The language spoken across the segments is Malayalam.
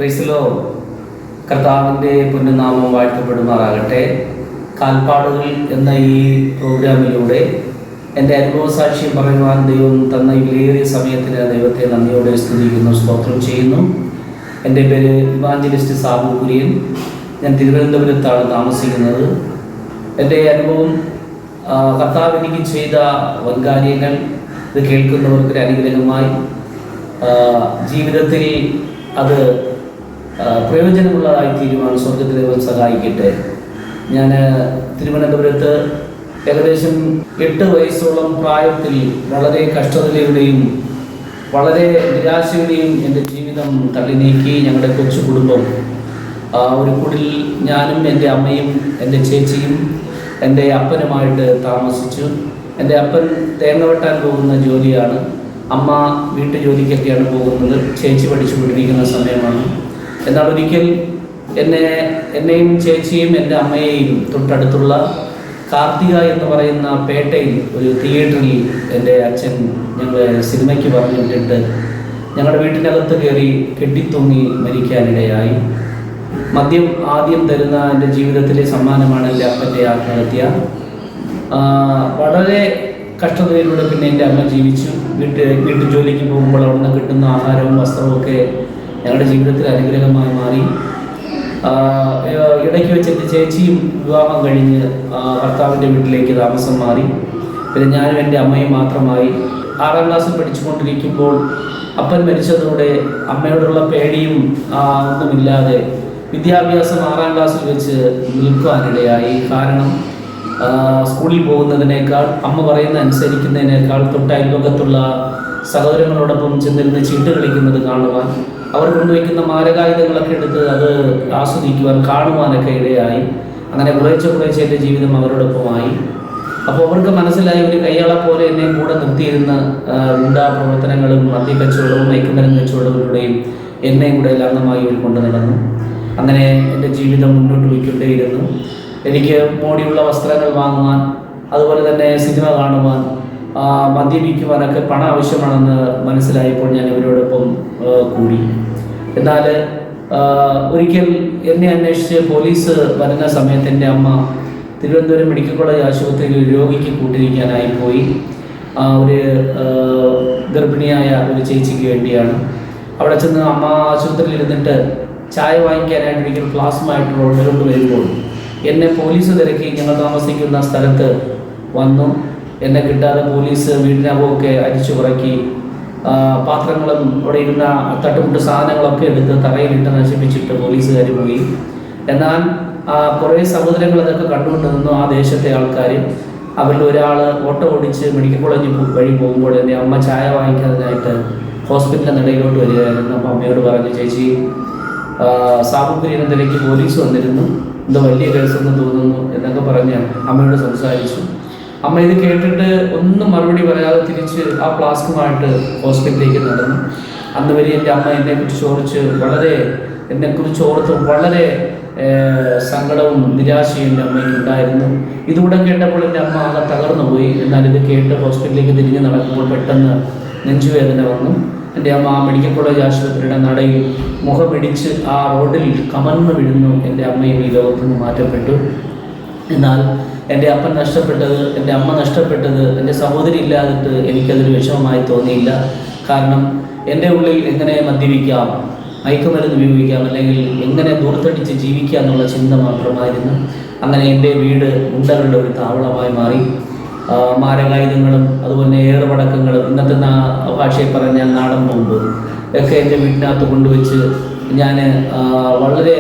ക്രൈസ്തലോ കർത്താവിൻ്റെ പുണ്യനാമം വാഴ്ത്തപ്പെടുമാറാകട്ടെ. കാൽപ്പാടുകൾ എന്ന ഈ പ്രോഗ്രാമിലൂടെ എൻ്റെ അനുഭവസാക്ഷ്യം പറയുവാൻ ദൈവം തന്ന ഈ വിലയേറിയ സമയത്തിന് ദൈവത്തെ നന്ദിയോടെ സ്തുതിക്കുന്നു, സ്തോത്രം ചെയ്യുന്നു. എൻ്റെ പേര് ഇവാഞ്ചലിസ്റ്റ് സാബു കുര്യൻ. ഞാൻ തിരുവനന്തപുരത്താണ് താമസിക്കുന്നത്. എൻ്റെ അനുഭവം, കർത്താവ് എനിക്ക് ചെയ്ത വൻകാര്യങ്ങൾ ഇത് കേൾക്കുന്നവർക്കൊരു അനുഗ്രഹമായി ജീവിതത്തിൽ അത് പ്രയോജനമുള്ളതായി തീരുവാൻ സ്വർഗത്തിൽ ദൈവം സഹായിക്കട്ടെ. ഞാൻ തിരുവനന്തപുരത്ത് ഏകദേശം 8 വയസ്സോളം പ്രായത്തിൽ വളരെ കഷ്ടതയുടെയും വളരെ നിരാശയുടെയും എൻ്റെ ജീവിതം തള്ളി നീക്കി ഞങ്ങളുടെ കൊച്ചു കുടുംബം ഒരു കുടിൽ ഞാനും എൻ്റെ അമ്മയും എൻ്റെ ചേച്ചിയും എൻ്റെ അപ്പനുമായിട്ട് താമസിച്ചു. എൻ്റെ അപ്പൻ തേങ്ങ വെട്ടാൻ പോകുന്ന ജോലിയാണ്, അമ്മ വീട്ടുജോലിക്കൊക്കെയാണ് പോകുന്നത്. ചേച്ചി പഠിച്ചുകൊണ്ടിരിക്കുന്ന സമയമാണ്. എന്നാൽ ഒരിക്കൽ എന്നെയും ചേച്ചിയും എൻ്റെ അമ്മയെയും തൊട്ടടുത്തുള്ള കാർത്തിക എന്ന് പറയുന്ന പേട്ടയിൽ ഒരു തിയേറ്ററിൽ എൻ്റെ അച്ഛൻ ഞങ്ങളെ സിനിമയ്ക്ക് പറഞ്ഞു വിട്ടിട്ട് ഞങ്ങളുടെ വീട്ടിനകത്ത് കയറി കെട്ടിത്തൂങ്ങി മരിക്കാനിടയായി. മദ്യം ആദ്യം തരുന്ന എൻ്റെ ജീവിതത്തിലെ സമ്മാനമാണ് എൻ്റെ അപ്പൻ്റെ ആത്മഹത്യ. വളരെ കഷ്ടതയിലൂടെ പിന്നെ എൻ്റെ അമ്മ ജീവിച്ചു. വീട്ടു ജോലിക്ക് പോകുമ്പോൾ അവിടെ നിന്ന് കിട്ടുന്ന ആഹാരവും വസ്ത്രവും ഒക്കെ ഞങ്ങളുടെ ജീവിതത്തിൽ അനുഗ്രഹമായി മാറി. ഇടയ്ക്ക് വെച്ച് എൻ്റെ ചേച്ചിയും വിവാഹം കഴിഞ്ഞ് ഭർത്താവിൻ്റെ വീട്ടിലേക്ക് താമസം മാറി. പിന്നെ ഞാനും എൻ്റെ അമ്മയും മാത്രമായി. 6ാം ക്ലാസ്സിൽ പഠിച്ചുകൊണ്ടിരിക്കുമ്പോൾ അപ്പൻ മരിച്ചതോടെ അമ്മയോടുള്ള പേടിയും ഒന്നുമില്ലാതെ വിദ്യാഭ്യാസം 6ാം ക്ലാസ്സിൽ വെച്ച് നിൽക്കുവാനിടയായി. കാരണം സ്കൂളിൽ പോകുന്നതിനേക്കാൾ, അമ്മ പറയുന്ന അനുസരിക്കുന്നതിനേക്കാൾ തൊട്ട് അയൽപക്കത്തുള്ള സഹോദരങ്ങളോടൊപ്പം ചെന്നിരുന്ന് ചീട്ട് കളിക്കുന്നത് കാണുവാൻ, അവർ കൊണ്ടുവയ്ക്കുന്ന മാരകായുധങ്ങളൊക്കെ എടുത്ത് അത് ആസ്വദിക്കുവാൻ കാണുവാനൊക്കെ ഇടയായി. അങ്ങനെ കുറേശ്ശെ എൻ്റെ ജീവിതം അവരോടൊപ്പമായി. അപ്പോൾ അവർക്ക് മനസ്സിലായി, ഒരു കയ്യാളെ പോലെ എന്നെ കൂടെ നിർത്തിയിരുന്ന ഗുണ്ടാ പ്രവർത്തനങ്ങളും മദ്യക്കച്ചവടവും മയക്കുമരുന്ന് കച്ചവടങ്ങളിലൂടെയും എന്നെയും കൂടെ അംഗമായി അവർ കൊണ്ടു നടന്നു. അങ്ങനെ എൻ്റെ ജീവിതം മുന്നോട്ട് പോയിക്കൊണ്ടേയിരുന്നു. എനിക്ക് മോടിയുള്ള വസ്ത്രങ്ങൾ വാങ്ങുവാൻ, അതുപോലെ തന്നെ സിനിമ കാണുവാൻ, മദ്യപിക്കുവാനൊക്കെ പണം ആവശ്യമാണെന്ന് മനസ്സിലായപ്പോൾ ഞാൻ ഇവരോടൊപ്പം കൂടി. എന്നാൽ ഒരിക്കൽ എന്നെ അന്വേഷിച്ച് പോലീസ് വരുന്ന സമയത്ത് എൻ്റെ അമ്മ തിരുവനന്തപുരം മെഡിക്കൽ കോളേജ് ആശുപത്രിയിൽ ഒരു രോഗിക്ക് കൂട്ടിരിക്കാനായി പോയി. ഒരു ഗർഭിണിയായ ഒരു ചേച്ചിക്ക് വേണ്ടിയാണ്. അവിടെ ചെന്ന് അമ്മ ആശുപത്രിയിൽ ഇരുന്നിട്ട് ചായ വാങ്ങിക്കാനായിട്ട് ഒരിക്കൽ ഫ്ലാസ്കുമായിട്ട് റോഡിലോട്ട് വരുമ്പോൾ എന്നെ പോലീസ് തിരക്കി ഞങ്ങൾ താമസിക്കുന്ന സ്ഥലത്ത് വന്നു. എന്നെ കിട്ടാതെ പോലീസ് വീടിനകമൊക്കെ അരിച്ചു പുറക്കി പാത്രങ്ങളും അവിടെ ഇരുന്ന തട്ടുമുട്ട് സാധനങ്ങളൊക്കെ എടുത്ത് തറയിലിട്ട് നശിപ്പിച്ചിട്ട് പോലീസുകാർ പോയി. എന്നാൽ കുറേ സഹോദരങ്ങൾ അതൊക്കെ കണ്ടുകൊണ്ട് നിന്നു. ആ ദേശത്തെ ആൾക്കാർ, അവരിൽ ഒരാൾ ഓട്ടോ ഓടിച്ച് മെഡിക്കൽ കോളേജ് വഴി പോകുമ്പോൾ എൻ്റെ അമ്മ ചായ വാങ്ങിക്കാനായിട്ട് ഹോസ്പിറ്റലിൻ്റെ നിലയിലോട്ട് വരികയായിരുന്നു. അപ്പോൾ അമ്മയോട് പറഞ്ഞു, ചേച്ചി സാബു കുര്യൻ നിലയ്ക്ക് പോലീസ് വന്നിരുന്നു, എന്തോ വലിയ കേസെന്ന് തോന്നുന്നു എന്നൊക്കെ പറഞ്ഞ് അമ്മയോട് സംസാരിച്ചു. അമ്മ ഇത് കേട്ടിട്ട് ഒന്നും മറുപടി പറയാതെ തിരിച്ച് ആ ഫ്ലാസ്കുമായിട്ട് ഹോസ്പിറ്റലിലേക്ക് നടന്നു. അന്ന് വരെ എൻ്റെ അമ്മ എന്നെക്കുറിച്ച് ഓർത്ത് വളരെ സങ്കടവും നിരാശയും എൻ്റെ അമ്മയ്ക്ക് ഉണ്ടായിരുന്നു. ഇതുകൂടെ കേട്ടപ്പോൾ എൻ്റെ അമ്മ ആകെ തകർന്നു പോയി. എന്നാൽ ഇത് കേട്ട് ഹോസ്പിറ്റലിലേക്ക് തിരിഞ്ഞ് നടക്കുമ്പോൾ പെട്ടെന്ന് നെഞ്ചുവേദന വന്നു. എൻ്റെ അമ്മ ആ മെഡിക്കൽ കോളേജ് ആശുപത്രിയുടെ നടയിൽ മുഖമിടിച്ച് ആ റോഡിൽ കമർന്ന് വീഴുന്നു. എൻ്റെ അമ്മയും ഈ ലോകത്തു നിന്ന് മാറ്റപ്പെട്ടു. എന്നാൽ എൻ്റെ അപ്പൻ നഷ്ടപ്പെട്ടത്, എൻ്റെ അമ്മ നഷ്ടപ്പെട്ടത്, എൻ്റെ സഹോദരി ഇല്ലാതിട്ട് എനിക്കതൊരു വിഷമമായി തോന്നിയില്ല. കാരണം എൻ്റെ ഉള്ളിൽ എങ്ങനെ മദ്യപിക്കാം, മയക്കുമരുന്ന് ഉപയോഗിക്കാം, അല്ലെങ്കിൽ എങ്ങനെ ദൂർത്തടിച്ച് ജീവിക്കാം എന്നുള്ള ചിന്ത മാത്രമായിരുന്നു. അങ്ങനെ എൻ്റെ വീട് ഗുണ്ടകളുടെ ഒരു താവളമായി മാറി. മാരകായുധങ്ങളും അതുപോലെ ഏറുപടക്കങ്ങളും, ഇന്നത്തെ ഭാഷയിൽ പറഞ്ഞാൽ നാടൻ ബോംബ് ഒക്കെ എൻ്റെ വീട്ടിനകത്ത് കൊണ്ടുവച്ച് ഞാൻ വളരെ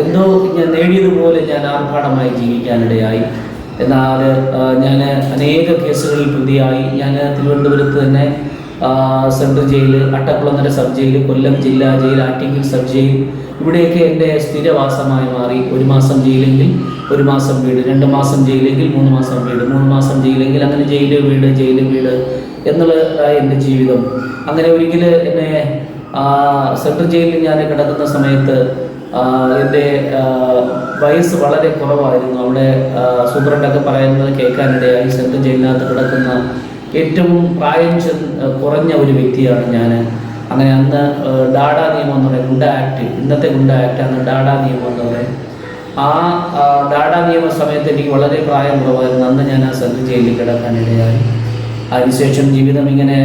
എന്തോ ഞാൻ നേടിയതുപോലെ ഞാൻ ആർഭാടമായി ജീവിക്കാനിടയായി. എന്നാൽ ഞാൻ അനേക കേസുകളിൽ പ്രതിയായി. ഞാൻ തിരുവനന്തപുരത്ത് തന്നെ central jail, Attakulangara sub jail, Kollam ജില്ലാ ജയിൽ, ആറ്റിങ്ങൽ സബ് ജയിൽ, ഇവിടെയൊക്കെ എൻ്റെ സ്ഥിരവാസമായി മാറി. 1 മാസം ജയിലെങ്കിൽ 1 മാസം വീട്, 2 മാസം ജയിലെങ്കിൽ 3 മാസം വീട്, 3 മാസം ജയിലെങ്കിൽ അങ്ങനെ ജയില് വീട് എന്നുള്ളതായി എൻ്റെ ജീവിതം. അങ്ങനെ ഒരിക്കൽ എന്നെ സെൻട്രൽ ജയിലിൽ ഞാൻ കിടക്കുന്ന സമയത്ത് എൻ്റെ വയസ്സ് വളരെ കുറവായിരുന്നു. അവിടെ സൂപ്രണ്ടൊക്കെ പറയുന്നത് കേൾക്കാനിടയായി. സെൻട്രൽ ജയിലിനകത്ത് കിടക്കുന്ന ഏറ്റവും പ്രായം കുറഞ്ഞ ഒരു വ്യക്തിയാണ് ഞാൻ. അങ്ങനെ അന്ന് ഡാഡ നിയമം എന്ന് പറയും, ഗുണ്ട ആക്ട്, ഇന്നത്തെ ഗുണ്ട ആക്ട്, അന്ന് ഡാഡ നിയമം എന്ന് പറയും. ആ ഡാഡ നിയമ സമയത്ത് എനിക്ക് വളരെ പ്രായം കുറവായിരുന്നു. അന്ന് ഞാൻ ആ സെൻട്രൽ ജയിലിൽ കിടക്കാനിടയായി. അതിനുശേഷം ജീവിതം ഇങ്ങനെ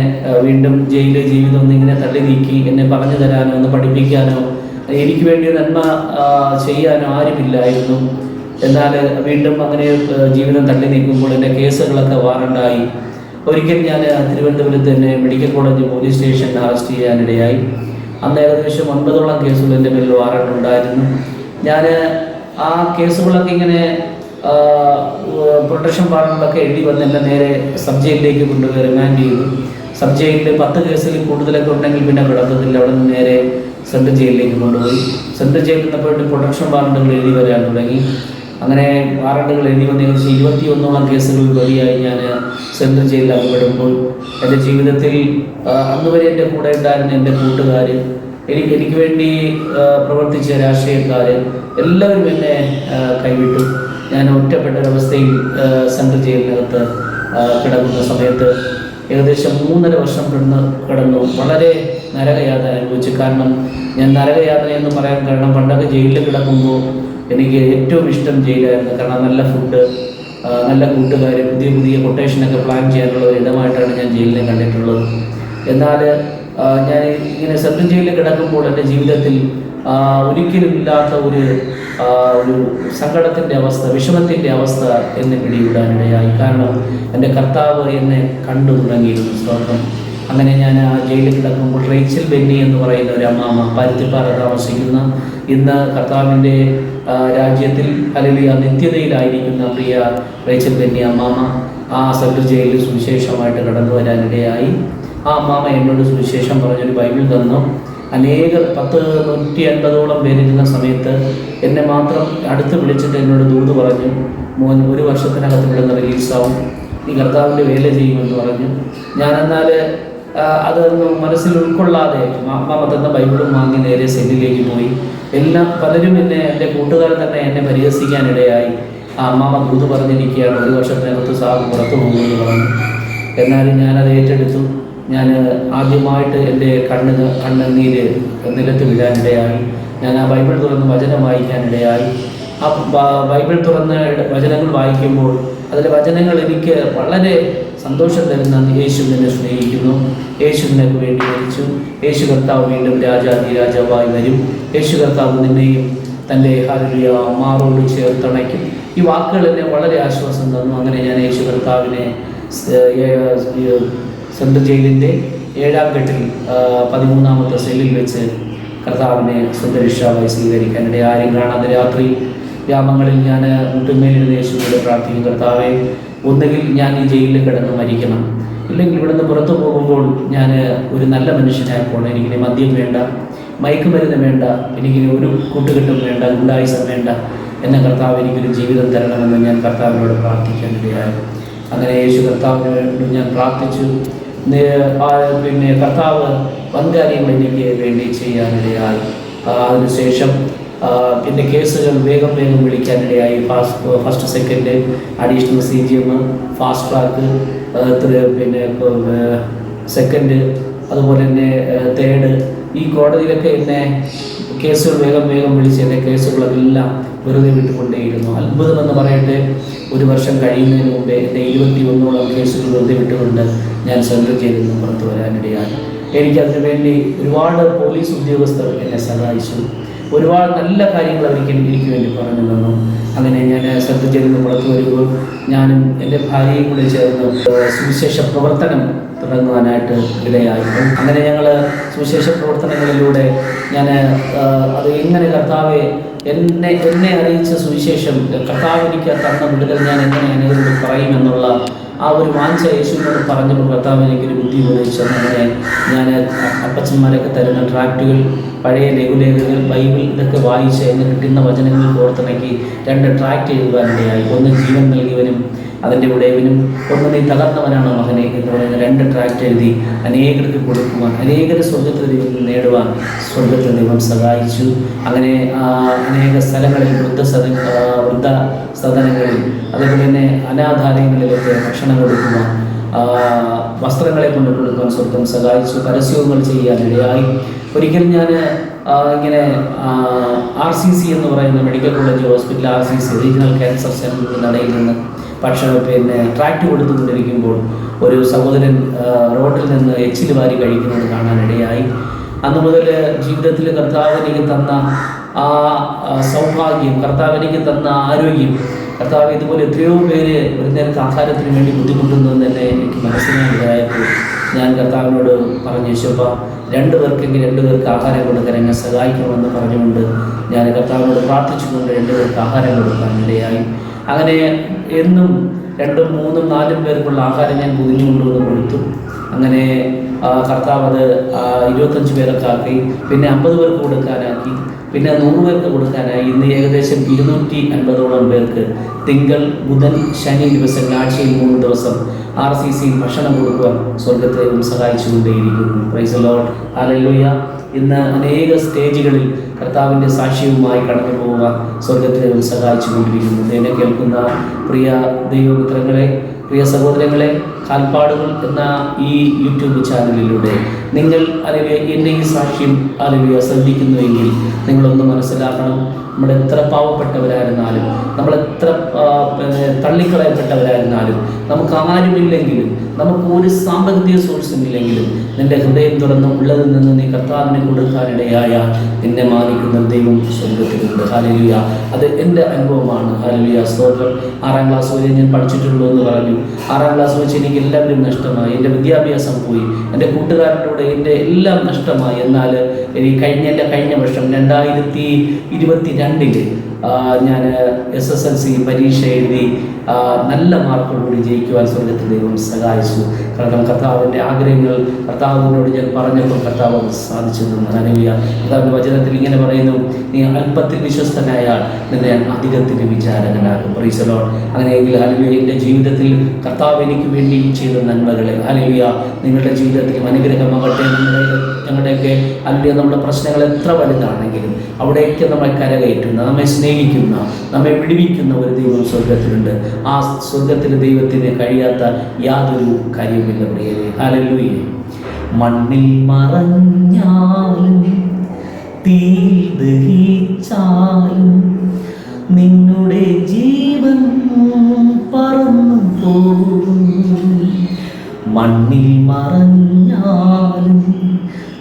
വീണ്ടും ജയിലിലെ ജീവിതം ഒന്നിങ്ങനെ തള്ളി നീക്കി. എന്നെ പറഞ്ഞു തരാനോ ഒന്ന് പഠിപ്പിക്കാനോ എനിക്ക് വേണ്ടി നന്മ ചെയ്യാനോ ആരുമില്ലായിരുന്നു. എന്നാൽ വീണ്ടും അങ്ങനെ ജീവിതം തള്ളി നീക്കുമ്പോൾ എൻ്റെ കേസുകളൊക്കെ വാറണ്ടായി. ഒരിക്കൽ ഞാൻ തിരുവനന്തപുരത്ത് തന്നെ മെഡിക്കൽ കോളേജ് പോലീസ് സ്റ്റേഷനിൽ അറസ്റ്റ് ചെയ്യാനിടയായി. അന്ന് ഏകദേശം 9ഓളം കേസുകൾ എൻ്റെ പേരിൽ വാറണ്ട് ഉണ്ടായിരുന്നു. ഞാൻ ആ കേസുകളൊക്കെ ഇങ്ങനെ പ്രൊട്ടക്ഷൻ വാറണ്ടൊക്കെ എഴുതി വന്ന് എന്നെ നേരെ സബ് ജയിലിലേക്ക് കൊണ്ടുപോയി റിമാൻഡ് ചെയ്തു. സബ് ജയിലിൽ 10 കേസിൽ കൂടുതലൊക്കെ ഉണ്ടെങ്കിൽ പിന്നെ കിടക്കത്തില്ല, അവിടെ നിന്ന് നേരെ സെൻട്രൽ ജയിലിലേക്ക് കൊണ്ടുപോയി. സെൻട്രൽ ജയിലിൽ നിന്നപ്പോഴും പ്രൊട്ടക്ഷൻ വാറണ്ടുകൾ എഴുതി വരാൻ തുടങ്ങി. അങ്ങനെ വാറണ്ടുകൾ എഴുതി വന്ന് ഏകദേശം 21ഓളം കേസുകൾ വഴിയായി ഞാൻ സെൻട്രൽ ജയിലിൽ അകപ്പെടുമ്പോൾ എൻ്റെ ജീവിതത്തിൽ അന്നുവരെ എൻ്റെ കൂടെ ഉണ്ടായിരുന്ന എൻ്റെ കൂട്ടുകാർ, എനിക്ക് വേണ്ടി പ്രവർത്തിച്ച രാഷ്ട്രീയക്കാർ എല്ലാവരും എന്നെ കൈവിട്ടു. ഞാൻ ഒറ്റപ്പെട്ടൊരവസ്ഥയിൽ സെൻട്രൽ ജയിലിനകത്ത് കിടക്കുന്ന സമയത്ത് ഏകദേശം 3.5 വർഷം കിടന്നു. വളരെ നരകയാതന അനുഭവിച്ചു. കാരണം ഞാൻ നരകയാതന എന്ന് പറയാൻ കാരണം, പണ്ടൊക്കെ ജയിലിൽ കിടക്കുമ്പോൾ എനിക്ക് ഏറ്റവും ഇഷ്ടം ജയിലായിരുന്നു. കാരണം നല്ല ഫുഡ്, നല്ല കൂട്ടുകാർ, പുതിയ പുതിയ കൊട്ടേഷനൊക്കെ പ്ലാൻ ചെയ്യാനുള്ള ഒരു ഇടമായിട്ടാണ് ഞാൻ ജയിലിനെ കണ്ടിട്ടുള്ളത്. എന്നാൽ ഞാൻ ഇങ്ങനെ സെൻട്രൽ ജയിലിൽ കിടക്കുമ്പോൾ എൻ്റെ ജീവിതത്തിൽ ഒരിക്കലും ഇല്ലാത്ത ഒരു സങ്കടത്തിൻ്റെ അവസ്ഥ, വിഷമത്തിൻ്റെ അവസ്ഥ എന്നെ പിടികൂടാനിടയായി. കാരണം എൻ്റെ കർത്താവ് എന്നെ കണ്ടു തുടങ്ങിയിരുന്നു. സ്തോത്രം. അങ്ങനെ ഞാൻ ആ ജയിലിൽ കിടക്കുമ്പോൾ റേച്ചൽ ബെന്നി എന്ന് പറയുന്ന ഒരു അമ്മാമ, പരുത്തിപ്പാറ താമസിക്കുന്ന, ഇന്ന് കർത്താവിൻ്റെ രാജ്യത്തിൽ ഹല്ലേലൂയ നിത്യതയിലായിരിക്കുന്ന പ്രിയ റേച്ചൽ ബെന്നി അമ്മാമ ആ സെൻട്രൽ ജയിലിൽ സുവിശേഷമായിട്ട് കടന്നു വരാനിടയായി. ആ അമ്മാമ എന്നോട് സുവിശേഷം പറഞ്ഞൊരു ബൈബിൾ തന്നു. 150-150ഓളം പേരിരുന്ന സമയത്ത് എന്നെ മാത്രം അടുത്ത് വിളിച്ചിട്ട് എന്നോട് ദൂത് പറഞ്ഞു, മോൻ 1 വർഷത്തിനകത്ത് ഇവിടെ നിന്ന് റിലീസാവും, നീ കർത്താവിൻ്റെ വേല ചെയ്യുമെന്ന് പറഞ്ഞു. ഞാനെന്നാൽ അതൊന്നും മനസ്സിൽ ഉൾക്കൊള്ളാതെ അമ്മാമ തന്ന ബൈബിളും വാങ്ങി നേരെ സെല്ലിലേക്ക് പോയി. പലരും എൻ്റെ കൂട്ടുകാർ തന്നെ എന്നെ പരിഹസിക്കാനിടയായി. ആ അമ്മാമ ദൂത് പറഞ്ഞിരിക്കുകയാണ്, 1 വർഷത്തിനകത്ത് സാബ് പുറത്തു പോകുമെന്ന് പറഞ്ഞു. എന്നാലും ഞാനത് ഏറ്റെടുത്തു. ഞാൻ ആദ്യമായിട്ട് എൻ്റെ കണ്ണുനീര് നിലത്ത് വീഴാനിടയായി. ഞാൻ ആ ബൈബിൾ തുറന്ന് വചനം വായിക്കാനിടയായി. ആ ബൈബിൾ തുറന്ന് വചനങ്ങൾ വായിക്കുമ്പോൾ അതിലെ വചനങ്ങൾ എനിക്ക് വളരെ സന്തോഷം തരുന്ന, യേശു നിന്നെ സ്നേഹിക്കുന്നു, യേശു നിനക്ക് വേണ്ടി മരിച്ചു, യേശു കർത്താവ് വീണ്ടും രാജാവായി വരും, യേശു കർത്താവ് നിന്നെയും തൻ്റെ ഹല്ലേലൂയ മാറോട് ചേർത്തണയ്ക്കും. ഈ വാക്കുകൾ എന്നെ വളരെ ആശ്വാസം തന്നു. അങ്ങനെ ഞാൻ യേശു കർത്താവിനെ സെൻട്രൽ ജയിലിൻ്റെ 7ാം കെട്ടിൽ 13ാമത്തെ സെല്ലിൽ വെച്ച് കർത്താവിനെ സ്വന്തം രക്ഷാവായി സ്വീകരിക്കാനിടെ ആരും കാണാതെ രാത്രി ഗ്രാമങ്ങളിൽ ഞാൻ മുട്ടുമേലിരുന്ന് യേശുവിനോട് പ്രാർത്ഥിക്കും, കർത്താവെ, ഒന്നുകിൽ ഞാൻ ഈ ജയിലിൽ കിടന്ന് മരിക്കണം, ഇല്ലെങ്കിൽ ഇവിടുന്ന് പുറത്തു പോകുമ്പോൾ ഞാൻ ഒരു നല്ല മനുഷ്യനായി പോകണം. എനിക്കിനി മദ്യം വേണ്ട, മയക്കുമരുന്ന് വേണ്ട, എനിക്കിനി ഒരു കൂട്ടുകെട്ടും വേണ്ട, ഗുണ്ടായുസം വേണ്ട. എന്നെ കർത്താവ് എനിക്കൊരു ജീവിതം തരണമെന്ന് ഞാൻ കർത്താവിനോട് പ്രാർത്ഥിക്കാനിടയായി. അങ്ങനെ യേശു കർത്താവിനോട് ഞാൻ പ്രാർത്ഥിച്ചു. പിന്നെ കർത്താവ് വൻകാര്യങ്ങൾ എനിക്ക് വേണ്ടി ചെയ്യാനിടയായി. അതിനുശേഷം പിന്നെ കേസുകൾ വേഗം വിളിക്കാനിടയായി. First second additional CGM, fast track, പിന്നെ സെക്കൻഡ്, അതുപോലെ തന്നെ തേർഡ്. ഈ കോടതിയിലൊക്കെ എന്നെ കേസുകൾ വേഗം വിളിച്ച് എൻ്റെ കേസുകളെല്ലാം വെറുതെ വിട്ടുകൊണ്ടേയിരുന്നു. അത്ഭുതമെന്ന് പറയട്ടെ, 1 വർഷം കഴിയുന്നതിന് മുമ്പേ എൻ്റെ 21ഓളം കേസുകൾ വെറുതെ വിട്ടുകൊണ്ട് ഞാൻ സെൻട്രൽ ജയിലിൽ നിന്ന് പുറത്തു വരാനിടയായി. എനിക്കതിനു വേണ്ടി ഒരുപാട് പോലീസ് ഉദ്യോഗസ്ഥർ എന്നെ സഹായിച്ചു. ഒരുപാട് നല്ല കാര്യങ്ങൾ എനിക്ക് വേണ്ടി പറഞ്ഞു തന്നു. അങ്ങനെ ഞാൻ സെൻട്രൽ ജയിലിൽ നിന്ന് പുറത്തു വരുമ്പോൾ ഞാനും എൻ്റെ ഭാര്യയും കൂടെ ചേർന്ന് സുവിശേഷ പ്രവർത്തനം തുടങ്ങുവാനായിട്ട് ഇടയായി. അങ്ങനെ ഞങ്ങൾ സുവിശേഷ പ്രവർത്തനങ്ങളിലൂടെ ഞാൻ അത് എങ്ങനെ കർത്താവെ എന്നെ അറിയിച്ച സുവിശേഷം, കർത്താവ് എനിക്ക് തന്ന വിടുതൽ ഞാൻ എങ്ങനെ അനേകരോട് പറയുമെന്നുള്ള ആ ഒരു വാഞ്ച യേശുവിനോട് പറഞ്ഞപ്പോൾ കർത്താവ് എനിക്കൊരു ബുദ്ധി ഉപയോഗിച്ചു. അങ്ങനെ ഞാൻ അപ്പച്ചന്മാരൊക്കെ തരുന്ന ട്രാക്റ്റുകൾ, പഴയ ലഘുലേഖകൾ, ബൈബിൾ ഇതൊക്കെ വായിച്ച് എന്ന് കിട്ടുന്ന വചനങ്ങൾ കോർത്തിണക്കി 2 ട്രാക്റ്റ് എഴുതാനിടയായി. ഒന്ന് ജീവൻ നൽകിയവനും അതിൻ്റെ ഉടയവനും, ഒന്ന് നീ തകർന്നവനാണ് മകനെ എന്ന് പറയുന്ന 2 ട്രാക്റ്റ് എഴുതി അനേകർക്ക് കൊടുക്കുവാൻ, അനേകർ സ്വർഗത്തിൽ ദൈവത്തിൽ നേടുവാൻ സ്വർഗത്തിൽ ദൈവം സഹായിച്ചു. അങ്ങനെ അനേക സ്ഥലങ്ങളിൽ വൃദ്ധസദനങ്ങളിൽ, അതേപോലെ തന്നെ അനാഥാലയങ്ങളിലൊക്കെ ഭക്ഷണം കൊടുക്കുവാൻ, വസ്ത്രങ്ങളെ കൊണ്ട് കൊടുക്കാൻ സ്വർഗം സഹായിച്ചു. പരസ്യങ്ങൾ ചെയ്യാനിടയായി. ഒരിക്കലും ഞാൻ ഇങ്ങനെ RCC എന്ന് പറയുന്ന medical college hospital, RCC regional cancer സെൻ്ററിൻ്റെ നടയിൽ നിന്ന് ട്രാക്ട് കൊടുത്തുകൊണ്ടിരിക്കുമ്പോൾ ഒരു സഹോദരൻ റോഡിൽ നിന്ന് എച്ചിൽ വാരി കഴിക്കുന്നത് കാണാനിടയായി. അന്നു മുതൽ ജീവിതത്തിൽ കർത്താവ് എനിക്ക് തന്ന ആ സൗഭാഗ്യം, കർത്താവ് എനിക്ക് തന്ന ആരോഗ്യം, കർത്താവ് ഇതുപോലെ എത്രയോ പേര് ഒരു നേരത്തെ ആഹാരത്തിന് വേണ്ടി ബുദ്ധിമുട്ടുന്നതെന്ന് തന്നെ എനിക്ക് മനസ്സിലായപ്പോൾ ഞാൻ കർത്താവിനോട് പറഞ്ഞു, യേശുവ 2 പേർക്ക് ആഹാരം കൊടുക്കാൻ എന്നെ സഹായിക്കണമെന്ന് പറഞ്ഞുകൊണ്ട് ഞാൻ കർത്താവിനോട് പ്രാർത്ഥിച്ചുകൊണ്ട് 2 പേർക്ക് ആഹാരം കൊടുക്കാൻ ഇടയായി. അങ്ങനെ എന്നും 2, 3, 4 പേർക്കുള്ള ആഹാരം ഞാൻ പൊതിഞ്ഞു കൊണ്ടുവന്ന് കൊടുത്തു. അങ്ങനെ കർത്താവ് അത് 25 പേർക്കാക്കി, പിന്നെ 50 പേർക്ക് കൊടുക്കാനാക്കി, പിന്നെ 100 പേർക്ക് കൊടുക്കാനായി. ഇന്ന് ഏകദേശം 250ഓളം പേർക്ക് തിങ്കൾ, ബുധൻ, ശനി ദിവസങ്ങൾ ആഴ്ചയിൽ 3 ദിവസം RCC ഭക്ഷണം കൊടുക്കുവാൻ സ്വർഗത്തെയും സഹായിച്ചുകൊണ്ടേയിരിക്കുന്നു. Praise the lord, hallelujah. ഇന്ന് അനേക സ്റ്റേജുകളിൽ കർത്താവിൻ്റെ സാക്ഷ്യവുമായി കടന്നു പോവുക സ്വർഗത്തെയും സഹായിച്ചുകൊണ്ടിരിക്കുന്നു. എന്നെ കേൾക്കുന്ന പ്രിയ ദൈവമിത്രങ്ങളെ, പ്രിയ സഹോദരങ്ങളെ, കാൽപ്പാടുകൾ എന്ന ഈ യൂട്യൂബ് ചാനലിലൂടെ നിങ്ങൾ എൻ്റെ ഈ സാക്ഷ്യം ശ്രദ്ധിക്കുന്നുവെങ്കിൽ നിങ്ങളൊന്ന് മനസ്സിലാക്കണം. നമ്മളെത്ര പാവപ്പെട്ടവരായിരുന്നാലും, നമ്മളെത്ര തള്ളിക്കളയപ്പെട്ടവരായിരുന്നാലും, നമുക്ക് ആരുമില്ലെങ്കിലും, നമുക്ക് ഒരു സാമ്പത്തിക സോഴ്സും ഇല്ലെങ്കിലും, നിന്റെ ഹൃദയം തുറന്ന് ഉള്ളതിൽ നിന്ന് നീ കർത്താവിനെ കൊടുക്കാനിടയായ നിന്നെ മാനിക്കുന്ന ദൈവം സ്വർഗത്തിലുണ്ട്. ഹല്ലേലൂയ. അത് എൻ്റെ അനുഭവമാണ്. ഹല്ലേലൂയ, സ്തോത്രം. 6ാം ക്ലാസ് വരെ ഞാൻ പഠിച്ചിട്ടുള്ളൂ എന്ന് പറഞ്ഞു. 6ാം ക്ലാസ് വെച്ച് എനിക്ക് എല്ലാവരും നഷ്ടമായി. എൻ്റെ വിദ്യാഭ്യാസം പോയി, എൻ്റെ കൂട്ടുകാരുടെ എൻ്റെ എല്ലാം നഷ്ടമായി. എന്നാൽ എൻ്റെ കഴിഞ്ഞ വർഷം 2022 ഞാൻ SSLC പരീക്ഷ എഴുതി നല്ല മാർക്കോടുകൂടി ജയിക്കുവാൻ സ്വർഗത്തിൽ ദൈവം സഹായിച്ചു. കാരണം കർത്താവിൻ്റെ ആഗ്രഹങ്ങൾ കർത്താവിനോട് ഞാൻ പറഞ്ഞപ്പോൾ കർത്താവ് സാധിച്ചു തന്നു. ഹല്ലേലൂയ. കർത്താവിൻ്റെ വചനത്തിൽ ഇങ്ങനെ പറയുന്നു, നീ അല്പത്തിൽ വിശ്വസ്തനായാൽ നിന്നെ അധികത്തിന് വിചാരകനാകും. Praise the lord. അങ്ങനെയെങ്കിൽ ഹല്ലേലൂയ, എൻ്റെ ജീവിതത്തിൽ കർത്താവ് എനിക്ക് വേണ്ടി ചെയ്ത നന്മകളെ, ഹല്ലേലൂയ, നിങ്ങളുടെ ജീവിതത്തിൽ അനുഗ്രഹമാകട്ടെ. ഞങ്ങളുടെയൊക്കെ ഹല്ലേലൂയ, നമ്മുടെ പ്രശ്നങ്ങൾ എത്ര വലുതാണെങ്കിലും അവിടേക്ക് നമ്മെ കരകയറ്റുന്ന, നമ്മെ സ്നേഹിക്കുന്ന, നമ്മെ വിടുവിക്കുന്ന ഒരു ദൈവം സ്വർഗത്തിലുണ്ട്. ആ സ്വർഗത്തിലെ ദൈവത്തിന് കഴിയാത്ത യാതൊരു കാര്യവുമില്ല പ്രിയരേ. ഹല്ലേലൂയ. മണ്ണിൽ മറഞ്ഞാലും തീയിൽ ദഹിച്ചാലും നിന്നുടെ ജീവൻ പറന്നു പോകും. മണ്ണിൽ മറഞ്ഞാലും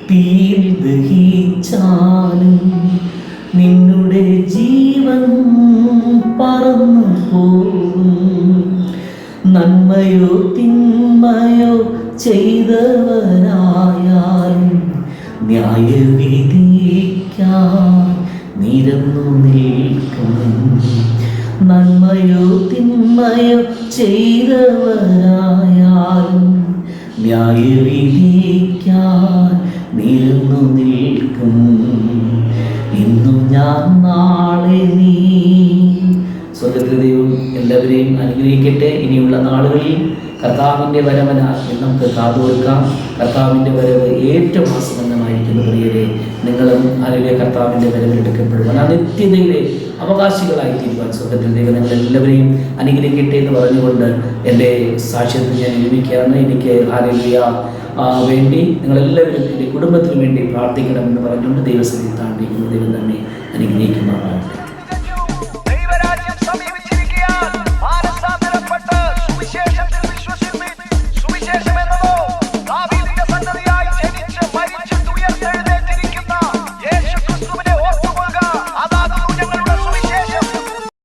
തീയിൽ ദഹിച്ചാലും നിന്നുടെ ജീവൻ പറന്നു പോകും. നന്മയോ തിന്മയോ ചെയ്തവരായാലും ന്യായവിധിക്കാൻ നിരന്നു നിൽക്കും. നന്മയോ തിന്മയോ ചെയ്തവരായാലും ന്യായവിധിക്കാൻ നിരന്നു നിൽക്കും. ഇന്നും ഞാൻ നാളെ നീ. സ്വർഗ്ഗത്തിലെ ദൈവം എല്ലാവരെയും അനുഗ്രഹിക്കട്ടെ. ഇനിയുള്ള നാളുകളിൽ കർത്താവിൻ്റെ വരവനായി നമുക്ക് കാതുകൊടുക്കാം. കർത്താവിൻ്റെ വരവ് ഏറ്റവും ആസന്നമായിരിക്കുന്നു പ്രിയരെ. നിങ്ങളും അതിലെ കർത്താവിൻ്റെ വരവിലെടുക്കപ്പെടുവാൻ ആ നിത്യതയിലെ അവകാശികളായി തീരുവാൻ സ്വർഗ്ഗത്തിൽ ദൈവം നിങ്ങളെല്ലാവരെയും അനുഗ്രഹിക്കട്ടെ എന്ന് പറഞ്ഞുകൊണ്ട് എൻ്റെ സാക്ഷ്യത്തിൽ ഞാൻ നിർമ്മിക്കുകയാണ്. എനിക്ക് ഹല്ലേലൂയ വേണ്ടി നിങ്ങളെല്ലാവരും എൻ്റെ കുടുംബത്തിന് വേണ്ടി പ്രാർത്ഥിക്കണമെന്ന് പറഞ്ഞുകൊണ്ട് ദൈവസന്നിധിയിൽ താണ്ടിരിക്കുന്നു. ദൈവം തന്നെ അനുഗ്രഹിക്കുമാറാകട്ടെ.